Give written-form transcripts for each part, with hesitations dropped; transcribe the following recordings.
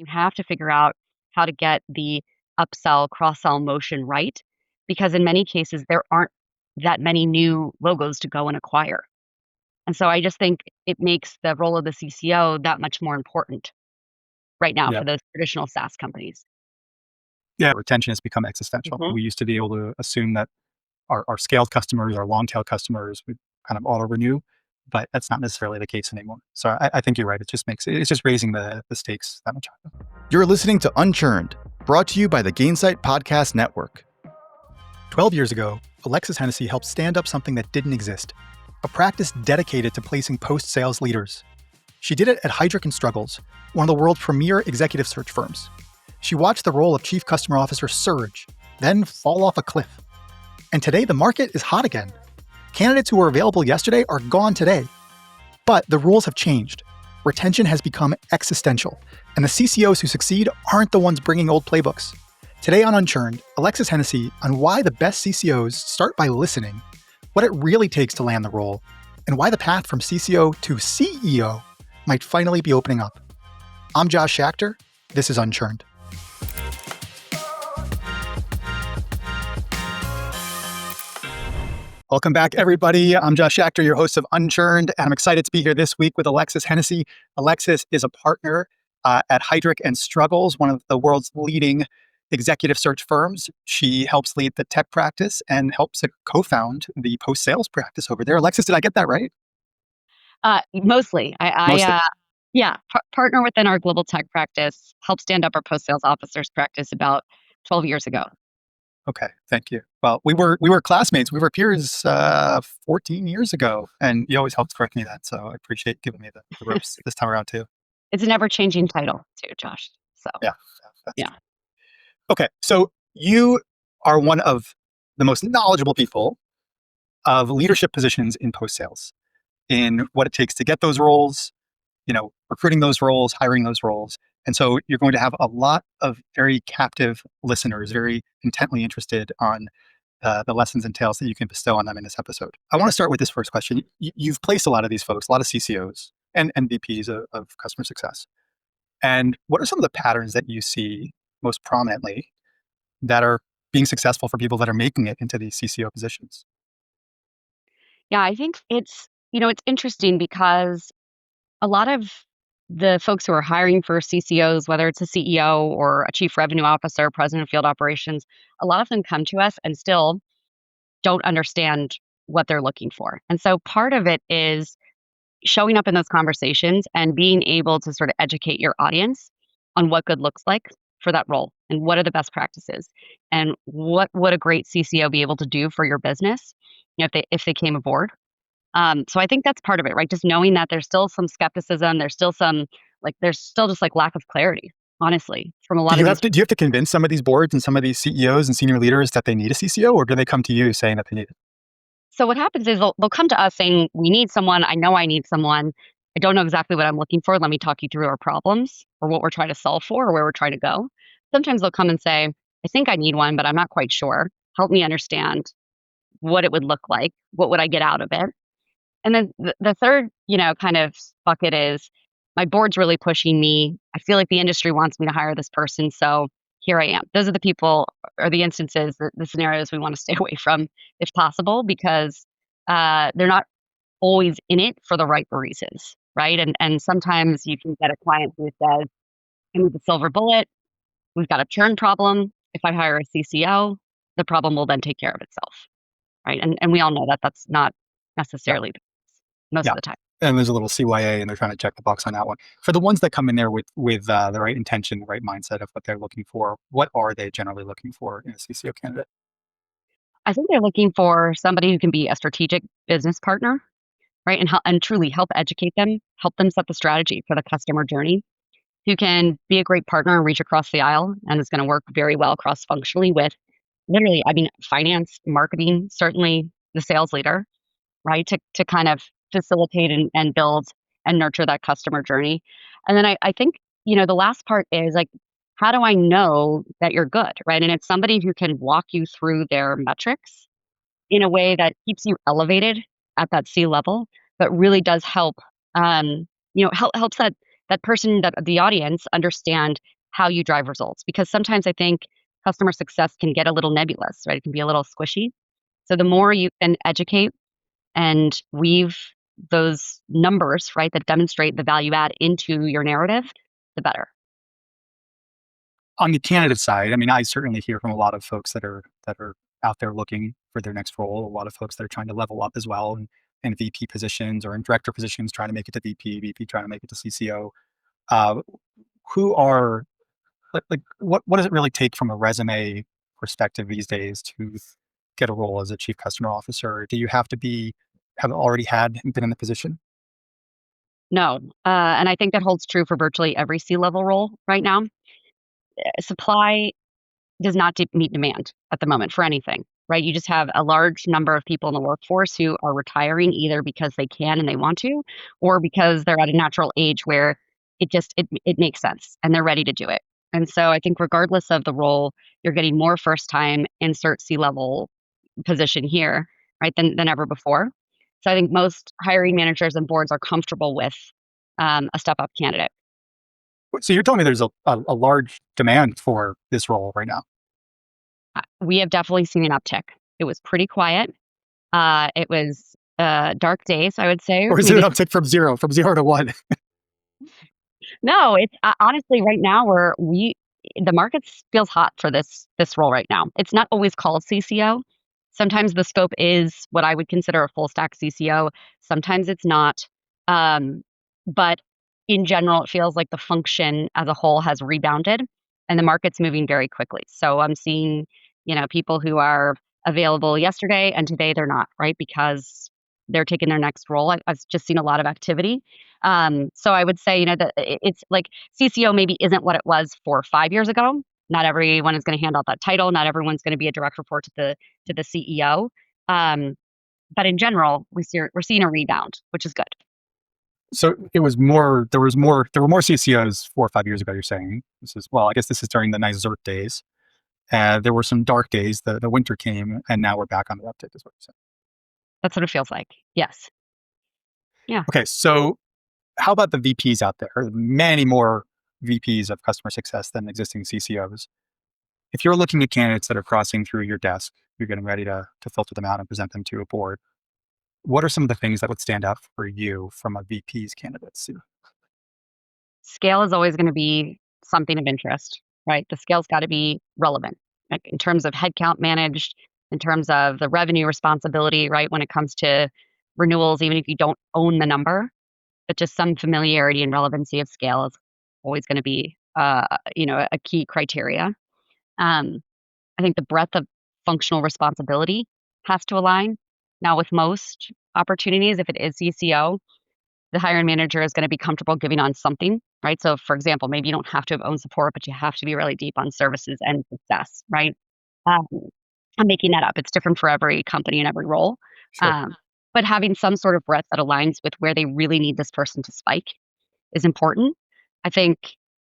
You have to figure out how to get the upsell, cross-sell motion right, because in many cases, there aren't that many new logos to go and acquire. And so I just think it makes the role of the CCO that much more important right now Yeah. for those traditional SaaS companies. Yeah, retention has become existential. Mhm. We used to be able to assume that our scaled customers, our long tail customers would kind of auto renew, but that's not necessarily the case anymore. So I think you're right. It's just raising the stakes that much higher. You're listening to Unchurned, brought to you by the Gainsight Podcast Network. 12 years ago, Alexis Hennessy helped stand up something that didn't exist, a practice dedicated to placing post-sales leaders. She did it at Heidrick Struggles, one of the world's premier executive search firms. She watched the role of Chief Customer Officer surge, then fall off a cliff. And today, the market is hot again. Candidates who were available yesterday are gone today. But the rules have changed. Retention has become existential, and the CCOs who succeed aren't the ones bringing old playbooks. Today on Unchurned, Alexis Hennessy on why the best CCOs start by listening, what it really takes to land the role, and why the path from CCO to CEO might finally be opening up. I'm Josh Schachter. This is Unchurned. Welcome back, everybody. I'm Josh Schachter, your host of Unchurned, and I'm excited to be here this week with Alexis Hennessy. Alexis is a partner at Heidrick Struggles, one of the world's leading executive search firms. She helps lead the tech practice and helps co-found the post-sales practice over there. Alexis, did I get that right? Mostly. Mostly. Partner within our global tech practice, helped stand up our post-sales officers practice about 12 years ago. Okay, thank you. Well, we were classmates. We were peers 14 years ago, and you always helped correct me then. So I appreciate giving me the ropes this time around too. It's an ever-changing title too, Josh. So Yeah. Okay, so you are one of the most knowledgeable people of leadership positions in post-sales, in what it takes to get those roles, recruiting those roles, hiring those roles. And so you're going to have a lot of very captive listeners, very intently interested on the lessons and tales that you can bestow on them in this episode. I want to start with this first question. You've placed a lot of these folks, a lot of CCOs and VPs of customer success. And what are some of the patterns that you see most prominently that are being successful for people that are making it into these CCO positions? yeah, I think it's interesting because a lot of the folks who are hiring for CCOs, whether it's a CEO or a chief revenue officer, president of field operations, a lot of them come to us and still don't understand what they're looking for. And so part of it is showing up in those conversations and being able to sort of educate your audience on what good looks like for that role and what are the best practices and what would a great CCO be able to do for your business, if they came aboard. So I think that's part of it, right? Just knowing that there's still some skepticism, there's still just lack of clarity, honestly, from a lot Do you of have to convince some of these boards and some of these CEOs and senior leaders that they need a CCO, or do they come to you saying that they need it? So what happens is they'll come to us saying, we need someone. I know I need someone. I don't know exactly what I'm looking for. Let me talk you through our problems or what we're trying to solve for or where we're trying to go. Sometimes they'll come and say, I think I need one, but I'm not quite sure. Help me understand what it would look like. What would I get out of it? And then the third, kind of bucket is my board's really pushing me. I feel like the industry wants me to hire this person. So here I am. Those are the people or the instances, the scenarios we want to stay away from if possible, because they're not always in it for the right reasons, right? And sometimes you can get a client who says, I need the silver bullet. We've got a churn problem. If I hire a CCO, the problem will then take care of itself, right? And we all know that that's not necessarily most of the time. And there's a little CYA, and they're trying to check the box on that one. For the ones that come in there with the right intention, the right mindset of what they're looking for, what are they generally looking for in a CCO candidate? I think they're looking for somebody who can be a strategic business partner, right? And truly help educate them, help them set the strategy for the customer journey, who can be a great partner and reach across the aisle and is going to work very well cross-functionally with literally, finance, marketing, certainly the sales leader, right? To kind of facilitate and build and nurture that customer journey. And then I think, the last part is like, how do I know that you're good, right? And it's somebody who can walk you through their metrics in a way that keeps you elevated at that C level, but really does help, helps that that person, that the audience understand how you drive results. Because sometimes I think customer success can get a little nebulous, right? It can be a little squishy. So the more you can educate and weave those numbers, right, that demonstrate the value add into your narrative, the better. On the candidate side, I mean, I certainly hear from a lot of folks that are out there looking for their next role. A lot of folks that are trying to level up as well, in VP positions or in director positions, trying to make it to VP trying to make it to CCO. Uh, who are like what does it really take from a resume perspective these days to get a role as a chief customer officer? Do you have to have already been in the position? No. And I think that holds true for virtually every C-level role right now. Supply does not meet demand at the moment for anything, right? You just have a large number of people in the workforce who are retiring either because they can and they want to, or because they're at a natural age where it makes sense and they're ready to do it. And so I think regardless of the role, you're getting more first time insert C-level position here, right, than ever before. So I think most hiring managers and boards are comfortable with a step up candidate. So you're telling me there's a large demand for this role right now. We have definitely seen an uptick. It was pretty quiet. It was dark days, I would say. Or is it an Maybe uptick from zero to one? no. It's honestly right now the market feels hot for this role right now. It's not always called CCO. Sometimes the scope is what I would consider a full stack CCO. Sometimes it's not. Um, but in general, it feels like the function as a whole has rebounded, and the market's moving very quickly. So I'm seeing, people who are available yesterday and today they're not, right? Because they're taking their next role. I've just seen a lot of activity. So I would say, that it's like CCO maybe isn't what it was 4 or 5 years ago. Not everyone is going to hand out that title. Not everyone's going to be a direct report to the CEO. But in general, we're seeing a rebound, which is good. So it was more. There were more CCOs 4 or 5 years ago. You're saying I guess this is during the nice Zert days. There were some dark days. The winter came, and now we're back on the uptick. Is what you're saying. That's what it feels like. Yes. Yeah. Okay, so how about the VPs out there? There are many more VPs of customer success than existing CCOs. If you're looking at candidates that are crossing through your desk, you're getting ready to filter them out and present them to a board. What are some of the things that would stand out for you from a VP's candidates? Scale is always going to be something of interest, right? The scale's got to be relevant, like in terms of headcount managed, in terms of the revenue responsibility, right? When it comes to renewals, even if you don't own the number, but just some familiarity and relevancy of scale is always going to be, a key criteria. Um, I think the breadth of functional responsibility has to align. Now, with most opportunities, if it is CCO, the hiring manager is going to be comfortable giving on something, right? So, for example, maybe you don't have to have owned support, but you have to be really deep on services and success, right? Um, I'm making that up. It's different for every company and every role. Sure. Um, but having some sort of breadth that aligns with where they really need this person to spike is important. I think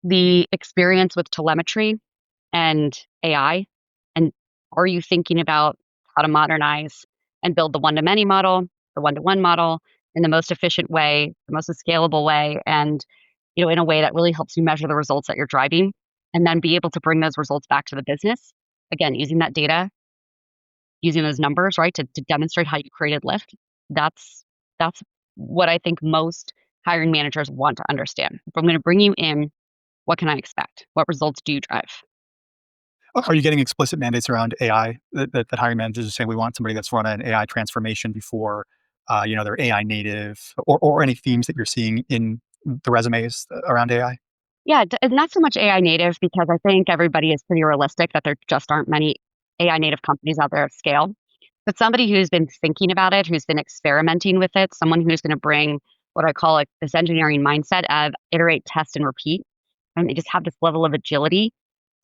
the experience with telemetry and AI, and are you thinking about how to modernize and build the one-to-many model, the one-to-one model in the most efficient way, the most scalable way, and in a way that really helps you measure the results that you're driving, and then be able to bring those results back to the business. Again, using that data, using those numbers, right, to demonstrate how you created lift. That's what I think most hiring managers want to understand. If I'm going to bring you in, what can I expect? What results do you drive? Are you getting explicit mandates around AI that hiring managers are saying we want somebody that's run an AI transformation before, they're AI native, or any themes that you're seeing in the resumes around AI? Yeah, it's not so much AI native because I think everybody is pretty realistic that there just aren't many AI native companies out there at scale. But somebody who's been thinking about it, who's been experimenting with it, someone who's going to bring what I call this engineering mindset of iterate, test, and repeat. And they just have this level of agility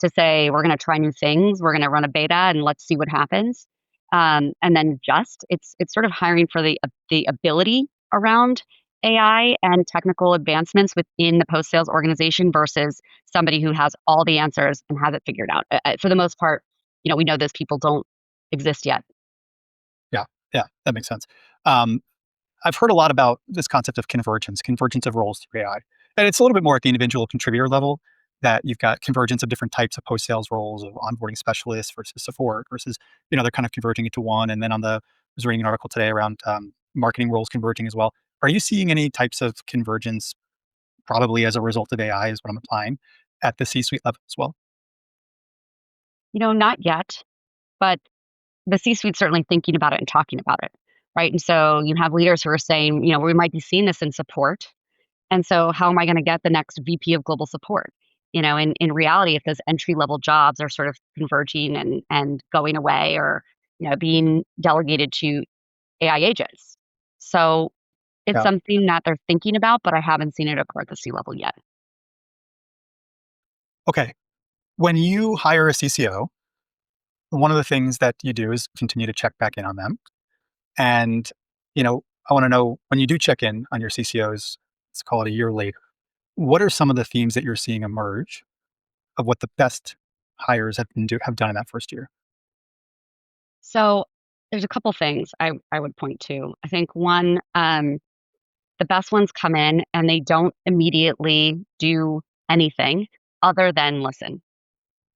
to say, we're going to try new things, we're going to run a beta, and let's see what happens. And then it's sort of hiring for the ability around AI and technical advancements within the post sales organization versus somebody who has all the answers and has it figured out. For the most part, we know those people don't exist yet. Yeah, yeah, that makes sense. I've heard a lot about this concept of convergence of roles through AI. And it's a little bit more at the individual contributor level that you've got convergence of different types of post-sales roles of onboarding specialists versus support versus, they're kind of converging into one. And then I was reading an article today around marketing roles converging as well. Are you seeing any types of convergence probably as a result of AI is what I'm applying at the C-suite level as well? Not yet, but the C-suite's certainly thinking about it and talking about it, right? And so you have leaders who are saying, we might be seeing this in support. And so how am I going to get the next VP of global support? In reality, if those entry level jobs are sort of converging and going away or, being delegated to AI agents. So it's Yeah. something that they're thinking about, but I haven't seen it occur at the C level yet. Okay. When you hire a CCO, one of the things that you do is continue to check back in on them. And, I want to know when you do check in on your CCOs, let's call it a year later, what are some of the themes that you're seeing emerge of what the best hires have done in that first year? So there's a couple things I would point to. I think one, the best ones come in and they don't immediately do anything other than listen.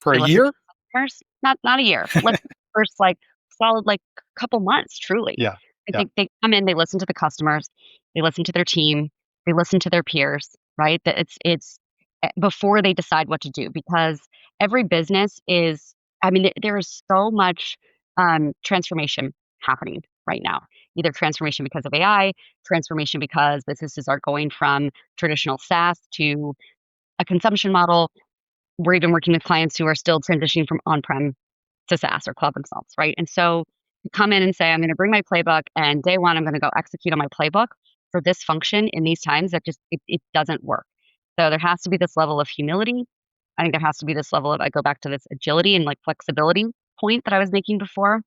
For They a listen to year? customers, not a year, but listen first, solid, couple months, truly. Yeah. I Yeah. think they come in, they listen to the customers, they listen to their team, they listen to their peers, right? That before they decide what to do, because every business is, I mean, there is so much transformation happening right now. Either transformation because of AI, transformation because businesses are going from traditional SaaS to a consumption model. We're even working with clients who are still transitioning from on-prem to SaaS or cloud themselves, right? And so you come in and say, I'm going to bring my playbook, and day one, I'm going to go execute on my playbook for this function in these times that just it doesn't work. So there has to be this level of humility. I think there has to be this level of, I go back to this agility and flexibility point that I was making before.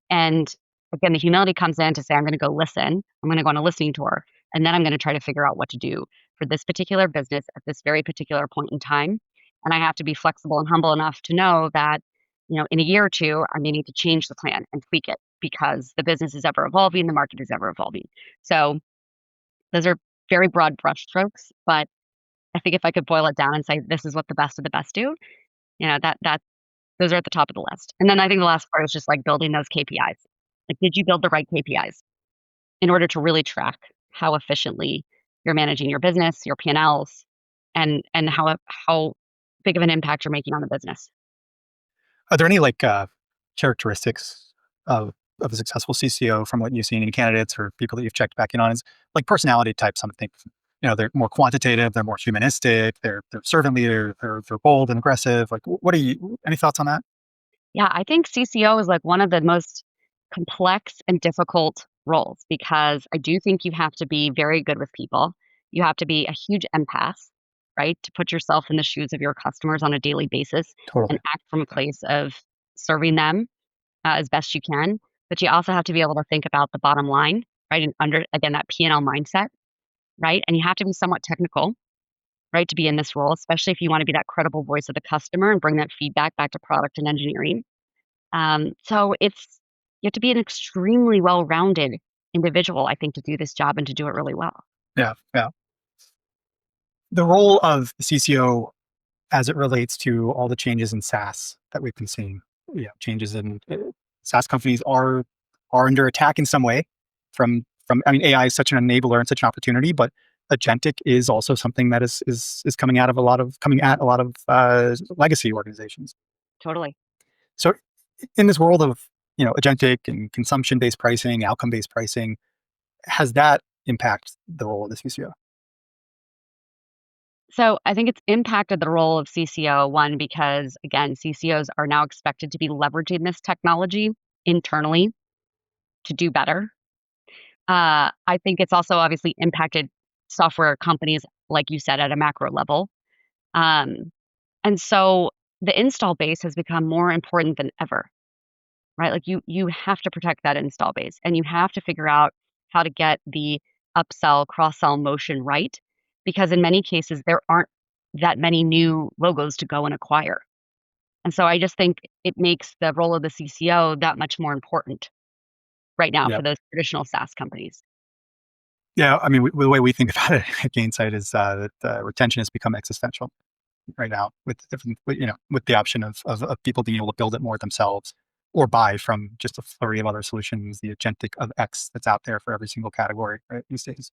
And again, the humility comes in to say, I'm going to go listen. I'm going to go on a listening tour. And then I'm going to try to figure out what to do for this particular business at this very particular point in time. And I have to be flexible and humble enough to know that, in a year or two, I may need to change the plan and tweak it because the business is ever evolving, the market is ever evolving. So those are very broad brushstrokes, but I think if I could boil it down and say this is what the best of the best do, that those are at the top of the list. And then I think the last part is just building those KPIs. Did you build the right KPIs in order to really track how efficiently you're managing your business, your P&Ls, and how big of an impact you're making on the business? Are there any characteristics of a successful CCO from what you've seen in candidates or people that you've checked back in on? Is like personality types? Some think they're more quantitative, they're more humanistic, they're servant leader, they're bold and aggressive. Like, what are you? Any thoughts on that? Yeah, I think CCO is one of the most complex and difficult roles because I do think you have to be very good with people. You have to be a huge empath, right? To put yourself in the shoes of your customers on a daily basis and Totally. act from a place of serving them as best you can. But you also have to be able to think about the bottom line, right? And again, that P&L mindset, right? And you have to be somewhat technical, right? To be in this role, especially if you want to be that credible voice of the customer and bring that feedback back to product and engineering. So you have to be an extremely well-rounded individual, I think, to do this job and to do it really well. Yeah. Yeah. The role of the CCO as it relates to all the changes in SaaS that we've been seeing. Yeah, changes in SaaS companies are under attack in some way from I mean AI is such an enabler and such an opportunity, but agentic is also something that is coming at a lot of legacy organizations. Totally. So in this world of agentic and consumption based pricing, outcome based pricing, has that impact the role of the CCO? So I think it's impacted the role of CCO, one, because again, CCOs are now expected to be leveraging this technology internally to do better. I think it's also obviously impacted software companies, like you said, at a macro level. Um, and so the install base has become more important than ever, right? You have to protect that install base and you have to figure out how to get the upsell, cross-sell motion right. Because in many cases, there aren't that many new logos to go and acquire. And so I just think it makes the role of the CCO that much more important right now Yeah. for those traditional SaaS companies. Yeah, I mean, the way we think about it at Gainsight is that retention has become existential right now, with different, with the option of people being able to build it more themselves or buy from just a flurry of other solutions, the Agentic of X that's out there for every single category, right, these days.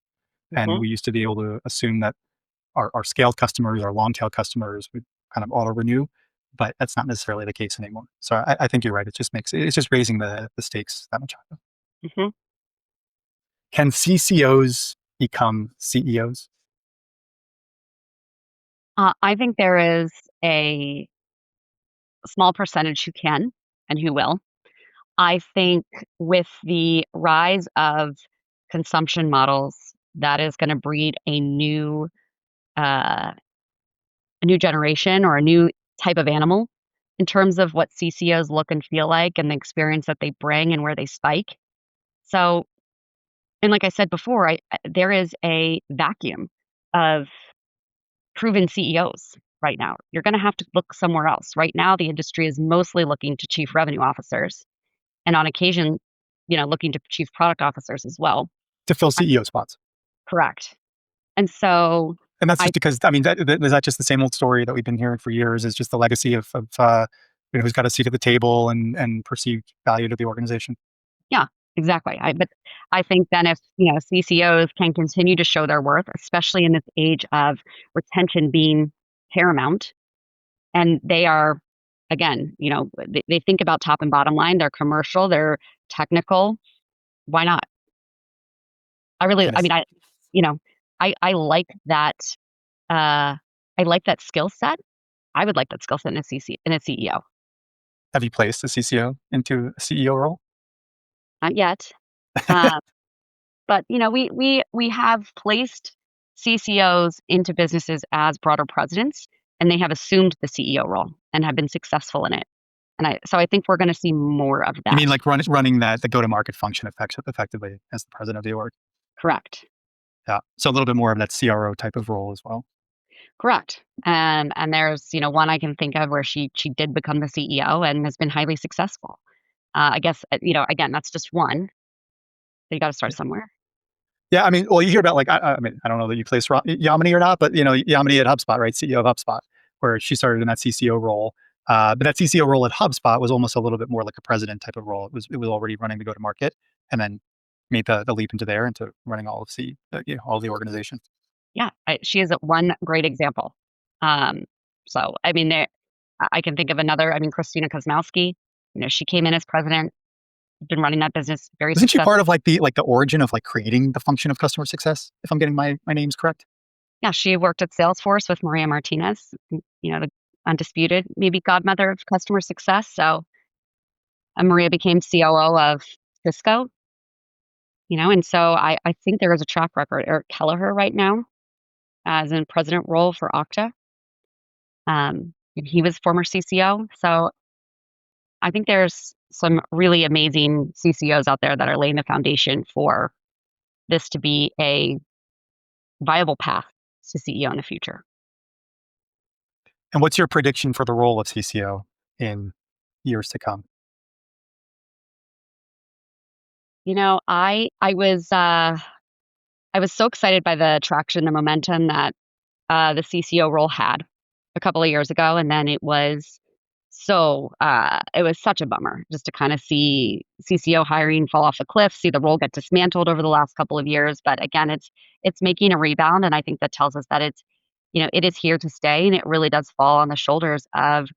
And Hmm. we used to be able to assume that our scaled customers, our long tail customers would kind of auto renew, but that's not necessarily the case anymore. So I think you're right. It's just raising the stakes that much higher. Hmm. Can CCOs become CEOs? I think there is a small percentage who can and who will. I think with the rise of consumption models, that is going to breed uh, a new generation or a new type of animal in terms of what CCOs look and feel like and the experience that they bring and where they spike. So, and like I said before, there is a vacuum of proven CEOs right now. You're going to have to look somewhere else. Right now, the industry is mostly looking to chief revenue officers, and on occasion, looking to chief product officers as well. To fill Uh, CEO spots? Correct. And so, And that's I just because, I mean, is that just the same old story that we've been hearing for years? Is just the legacy of who's got a seat at the table and perceived value to the organization? yeah, exactly. But I think then if CCOs can continue to show their worth, especially in this age of retention being paramount, and they are, again, they think about top and bottom line. They're commercial. They're technical. Why not? I mean, Dennis, you know, I like that. I like that skill set. I would like that skill set in a CEO. have you placed a CCO into a CEO role? Not yet, uh, but we have placed CCOs into businesses as broader presidents, and they have assumed the CEO role and have been successful in it. So I think we're going to see more of You that. mean like running the go-to-market function effectively as the president of the org? Correct. Yeah. So a little bit more of that CRO type of role as well. Correct. And there's, one I can think of where she did become the CEO and has been highly successful. I guess, again, that's just one. So you got to start somewhere. Yeah, I mean, well, you hear about like I mean, I don't know that you placed Yamini or not, but Yamini at HubSpot, right? CEO of HubSpot, where she started in that CCO role. But that CCO role at HubSpot was almost a little bit more like a president type of role. It was already running the go to market, and then made the leap into there into running all of all of the organization. Yeah, she is one great example. Um, so I mean, I can think of another. I mean, Christina Kozmowski. She came in as president, been running that business very Wasn't she successful. part of like the origin of like creating the function of customer success? If I'm getting my names correct. Yeah, she worked at Salesforce with Maria Martinez. The undisputed maybe godmother of customer success. So Maria became COO of Cisco. And so I think there is a track record. Eric Kelleher right now as in president role for Okta. And he was former CCO. So I think there's some really amazing CCOs out there that are laying the foundation for this to be a viable path to CEO in the future. And what's your prediction for the role of CCO in years to come? I was so excited by the traction, the momentum that the CCO role had a couple of years ago, and then it was such a bummer just to kind of see CCO hiring fall off a cliff, see the role get dismantled over the last couple of years. But again, it's making a rebound, and I think that tells us that it is here to stay, and it really does fall on the shoulders of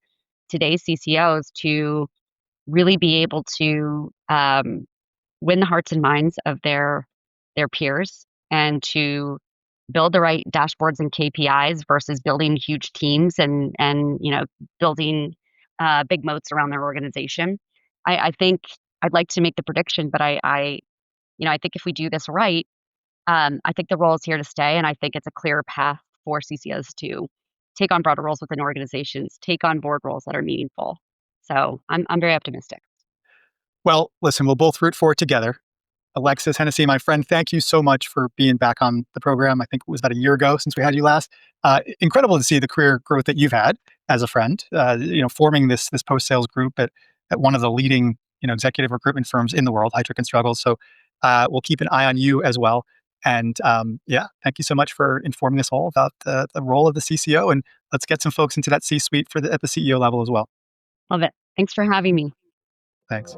today's CCOs to really be able to win the hearts and minds of their peers and to build the right dashboards and KPIs versus building huge teams and building big moats around their organization. I think I'd like to make the prediction, but I think if we do this right, I think the role is here to stay, and I think it's a clear path for CCOs to take on broader roles within organizations, take on board roles that are meaningful. So I'm very optimistic. Well, listen, we'll both root for it together. Alexis Hennessy, my friend, thank you so much for being back on the program. I think it was about a year ago since we had you last. Incredible to see the career growth that you've had as a friend. Forming this post sales group at one of the leading executive recruitment firms in the world, Heidrick Struggles. So we'll keep an eye on you as well. And thank you so much for informing us all about the role of the CCO. And let's get some folks into that C-suite at the CEO level as well. Love it. Thanks for having me. Thanks.